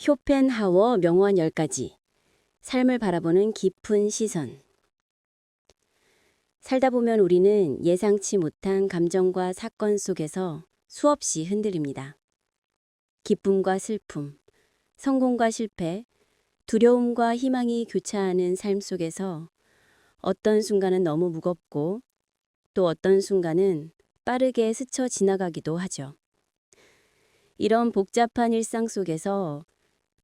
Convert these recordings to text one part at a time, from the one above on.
쇼펜하워 명언 10가지. 삶을 바라보는 깊은 시선. 살다 보면 우리는 예상치 못한 감정과 사건 속에서 수없이 흔들립니다. 기쁨과 슬픔, 성공과 실패, 두려움과 희망이 교차하는 삶 속에서 어떤 순간은 너무 무겁고 또 어떤 순간은 빠르게 스쳐 지나가기도 하죠. 이런 복잡한 일상 속에서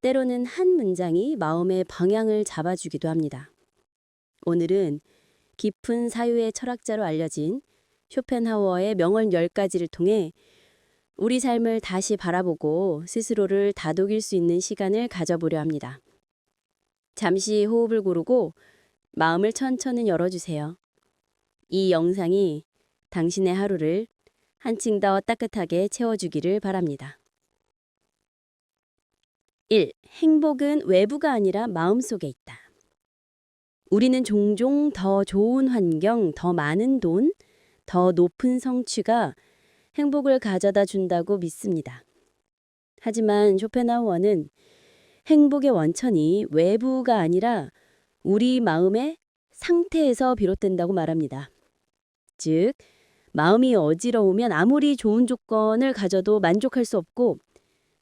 때로는 한 문장이 마음의 방향을 잡아주기도 합니다. 오늘은 깊은 사유의 철학자로 알려진 쇼펜하워의 명언 10가지를 통해 우리 삶을 다시 바라보고 스스로를 다독일 수 있는 시간을 가져보려 합니다. 잠시 호흡을 고르고 마음을 천천히 열어주세요. 이 영상이 당신의 하루를 한층 더 따뜻하게 채워주기를 바랍니다. 1. 행복은 외부가 아니라 마음속에 있다. 우리는 종종 더 좋은 환경, 더 많은 돈, 더 높은 성취가 행복을 가져다 준다고 믿습니다. 하지만 쇼펜하우어는 행복의 원천이 외부가 아니라 우리 마음의 상태에서 비롯된다고 말합니다. 즉, 마음이 어지러우면 아무리 좋은 조건을 가져도 만족할 수 없고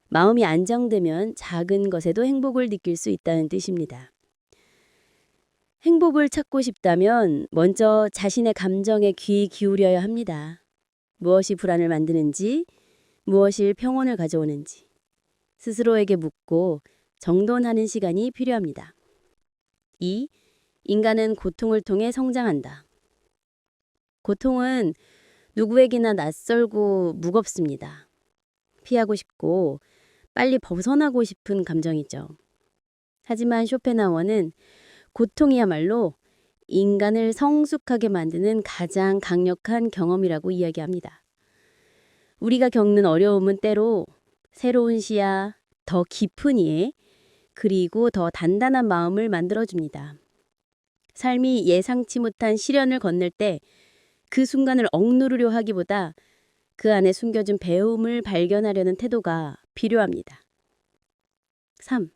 마음이 안정되면 작은 것에도 행복을 느낄 수 있다는 뜻입니다. 행복을 찾고 싶다면 먼저 자신의 감정에 귀 기울여야 합니다. 무엇이 불안을 만드는지, 무엇이 평온을 가져오는지 스스로에게 묻고 정돈하는 시간이 필요합니다. 2. 인간은 고통을 통해 성장한다. 고통은 누구에게나 낯설고 무겁습니다. 피하고 싶고 빨리 벗어나고 싶은 감정이죠. 하지만 쇼펜하우어는 고통이야말로 인간을 성숙하게 만드는 가장 강력한 경험이라고 이야기합니다. 우리가 겪는 어려움은 때로 새로운 시야, 더 깊은 이해, 그리고 더 단단한 마음을 만들어줍니다. 삶이 예상치 못한 시련을 건넬 때 그 순간을 억누르려 하기보다 그 안에 숨겨진 배움을 발견하려는 태도가 필요합니다. 3.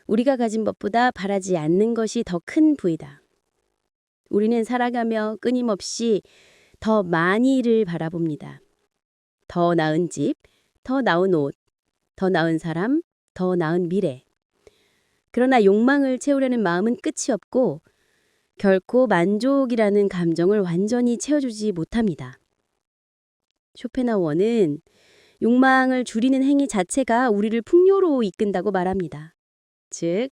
우리가 가진 것보다 바라지 않는 것이 더 큰 부이다. 우리는 살아가며 끊임없이 더 많이를 바라봅니다. 더 나은 집, 더 나은 옷, 더 나은 사람, 더 나은 미래. 그러나 욕망을 채우려는 마음은 끝이 없고 결코 만족이라는 감정을 완전히 채워주지 못합니다. 쇼펜하우어는 욕망을 줄이는 행위 자체가 우리를 풍요로 이끈다고 말합니다. 즉,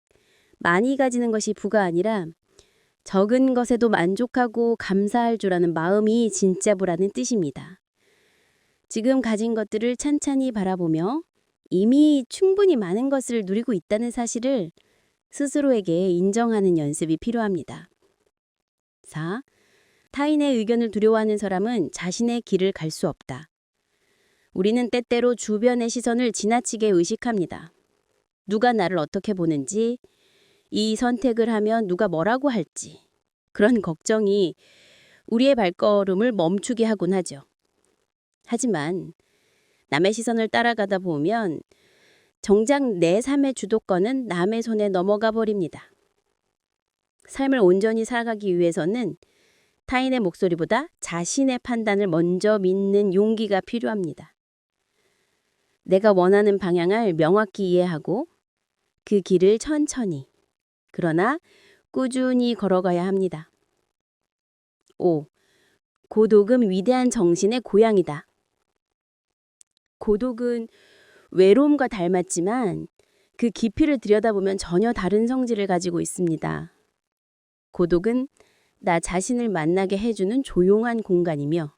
많이 가지는 것이 부가 아니라 적은 것에도 만족하고 감사할 줄 아는 마음이 진짜 부라는 뜻입니다. 지금 가진 것들을 찬찬히 바라보며 이미 충분히 많은 것을 누리고 있다는 사실을 스스로에게 인정하는 연습이 필요합니다. 4. 타인의 의견을 두려워하는 사람은 자신의 길을 갈 수 없다. 우리는 때때로 주변의 시선을 지나치게 의식합니다. 누가 나를 어떻게 보는지, 이 선택을 하면 누가 뭐라고 할지, 그런 걱정이 우리의 발걸음을 멈추게 하곤 하죠. 하지만 남의 시선을 따라가다 보면 정작 내 삶의 주도권은 남의 손에 넘어가 버립니다. 삶을 온전히 살아가기 위해서는 타인의 목소리보다 자신의 판단을 먼저 믿는 용기가 필요합니다. 내가 원하는 방향을 명확히 이해하고 그 길을 천천히, 그러나 꾸준히 걸어가야 합니다. 5. 고독은 위대한 정신의 고향이다. 고독은 외로움과 닮았지만 그 깊이를 들여다보면 전혀 다른 성질을 가지고 있습니다. 고독은 나 자신을 만나게 해주는 조용한 공간이며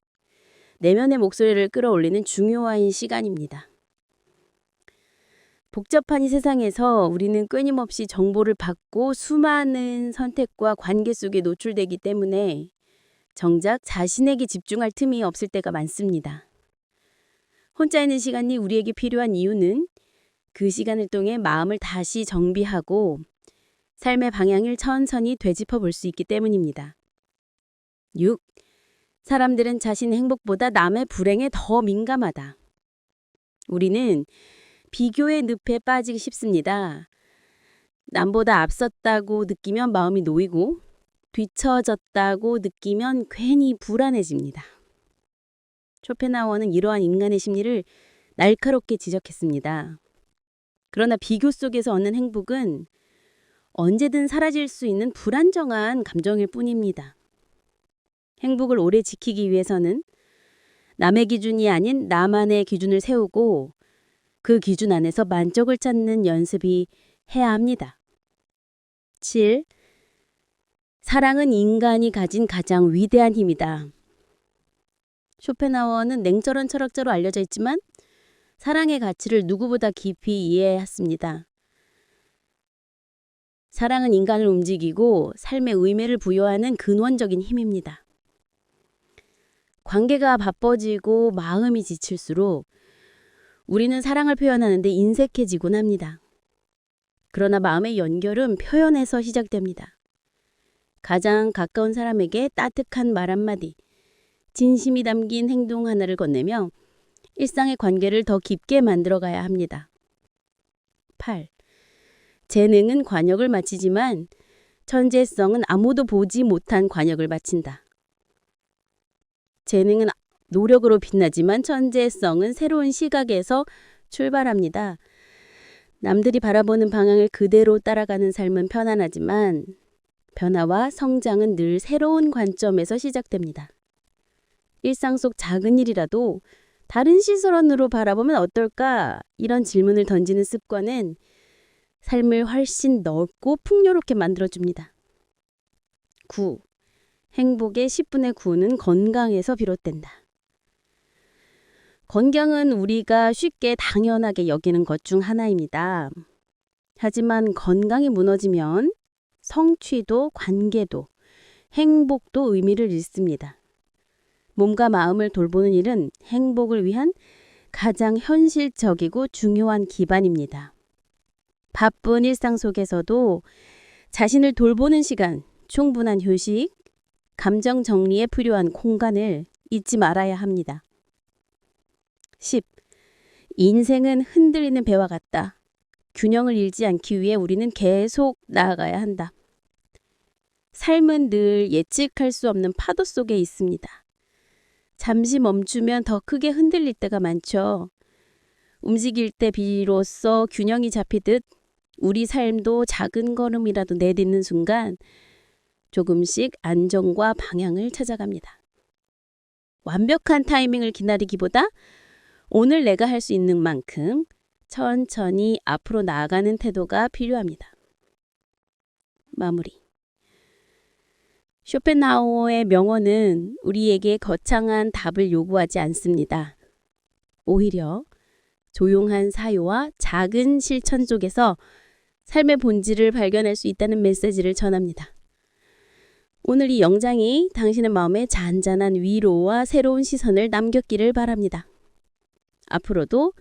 내면의 목소리를 끌어올리는 중요한 시간입니다. 복잡한 이 세상에서 우리는 끊임없이 정보를 받고 수많은 선택과 관계 속에 노출되기 때문에 정작 자신에게 집중할 틈이 없을 때가 많습니다. 혼자 있는 시간이 우리에게 필요한 이유는 그 시간을 통해 마음을 다시 정비하고 삶의 방향을 천천히 되짚어 볼 수 있기 때문입니다. 6. 사람들은 자신의 행복보다 남의 불행에 더 민감하다. 우리는 비교의 늪에 빠지기 쉽습니다. 남보다 앞섰다고 느끼면 마음이 놓이고 뒤처졌다고 느끼면 괜히 불안해집니다. 쇼펜하우어는 이러한 인간의 심리를 날카롭게 지적했습니다. 그러나 비교 속에서 얻는 행복은 언제든 사라질 수 있는 불안정한 감정일 뿐입니다. 행복을 오래 지키기 위해서는 남의 기준이 아닌 나만의 기준을 세우고 그 기준 안에서 만족을 찾는 연습이 해야 합니다. 7. 사랑은 인간이 가진 가장 위대한 힘이다. 쇼펜하우어는 냉철한 철학자로 알려져 있지만 사랑의 가치를 누구보다 깊이 이해했습니다. 사랑은 인간을 움직이고 삶의 의미를 부여하는 근원적인 힘입니다. 관계가 바빠지고 마음이 지칠수록 우리는 사랑을 표현하는데 인색해지곤 합니다. 그러나 마음의 연결은 표현에서 시작됩니다. 가장 가까운 사람에게 따뜻한 말 한마디, 진심이 담긴 행동 하나를 건네며 일상의 관계를 더 깊게 만들어가야 합니다. 8. 재능은 관역을 마치지만 천재성은 아무도 보지 못한 관역을 마친다. 재능은 노력으로 빛나지만 천재성은 새로운 시각에서 출발합니다. 남들이 바라보는 방향을 그대로 따라가는 삶은 편안하지만 변화와 성장은 늘 새로운 관점에서 시작됩니다. 일상 속 작은 일이라도 다른 시선으로 바라보면 어떨까? 이런 질문을 던지는 습관은 삶을 훨씬 넓고 풍요롭게 만들어줍니다. 9. 행복의 10분의 9는 건강에서 비롯된다. 건강은 우리가 쉽게 당연하게 여기는 것 중 하나입니다. 하지만 건강이 무너지면 성취도, 관계도, 행복도 의미를 잃습니다. 몸과 마음을 돌보는 일은 행복을 위한 가장 현실적이고 중요한 기반입니다. 바쁜 일상 속에서도 자신을 돌보는 시간, 충분한 휴식, 감정 정리에 필요한 공간을 잊지 말아야 합니다. 10. 인생은 흔들리는 배와 같다. 균형을 잃지 않기 위해 우리는 계속 나아가야 한다. 삶은 늘 예측할 수 없는 파도 속에 있습니다. 잠시 멈추면 더 크게 흔들릴 때가 많죠. 움직일 때 비로소 균형이 잡히듯 우리 삶도 작은 걸음이라도 내딛는 순간 조금씩 안정과 방향을 찾아갑니다. 완벽한 타이밍을 기다리기보다 오늘 내가 할 수 있는 만큼 천천히 앞으로 나아가는 태도가 필요합니다. 마무리. 쇼펜하우어의 명언은 우리에게 거창한 답을 요구하지 않습니다. 오히려 조용한 사유와 작은 실천 속에서 삶의 본질을 발견할 수 있다는 메시지를 전합니다. 오늘 이 영장이 당신의 마음에 잔잔한 위로와 새로운 시선을 남겼기를 바랍니다. 앞으로도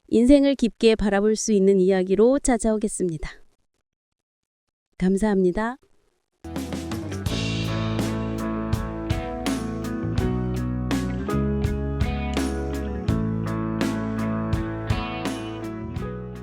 인생을 깊게 바라볼 수 있는 이야기로 찾아오겠습니다. 감사합니다.